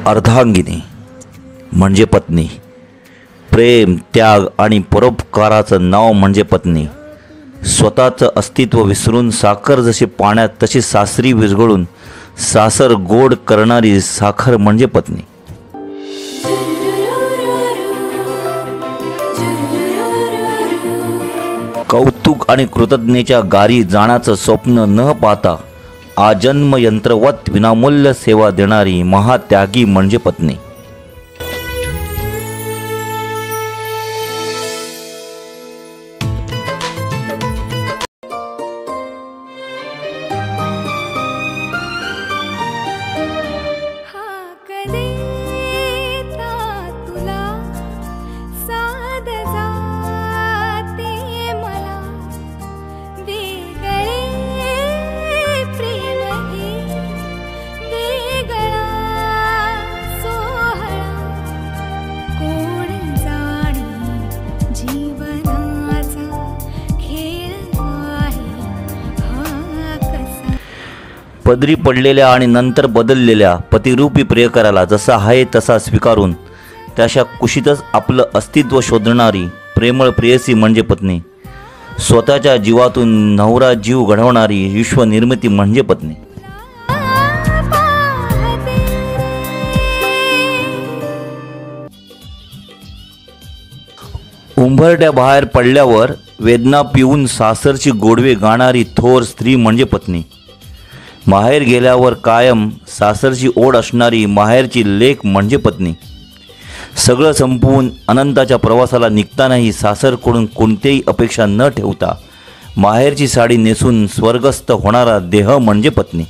अर्धांगिनी म्हणजे पत्नी. प्रेम, त्याग आणि परोपकाराचं नाव म्हणजे पत्नी. स्वतःचं अस्तित्व विसरून साखर जशी पाण्यात तशी सासरी विरघळून सासर गोड करणारी साखर म्हणजे पत्नी. कौतुक आणि कृतज्ञतेच्या गारी जाण्याचं स्वप्न न पाहता आजन्म यंत्रवत विनामूल्य सेवा देणारी महात्यागी म्हणजे पत्नी. पदरी पडलेल्या आणि नंतर बदललेल्या पतिरूपी प्रियकराला जसा आहे तसा स्वीकारून त्याच्या कुशीतच आपलं अस्तित्व शोधणारी प्रेमळ प्रेयसी म्हणजे पत्नी. स्वतःच्या जीवातून नवरा जीव घडवणारी विश्वनिर्मिती म्हणजे पत्नी. उंबरट्या बाहेर पडल्यावर वेदना पिऊन सासरची गोडवे गाणारी थोर स्त्री म्हणजे पत्नी. माहेर गेल्यावर कायम सासरची ओढ असणारी माहेरची लेक म्हणजे पत्नी. सगळं संपवून अनंताच्या प्रवासाला निघतानाही सासरकडून कोणतीही अपेक्षा न ठेवता माहेरची साडी नेसून स्वर्गस्थ होणारा देह म्हणजे पत्नी.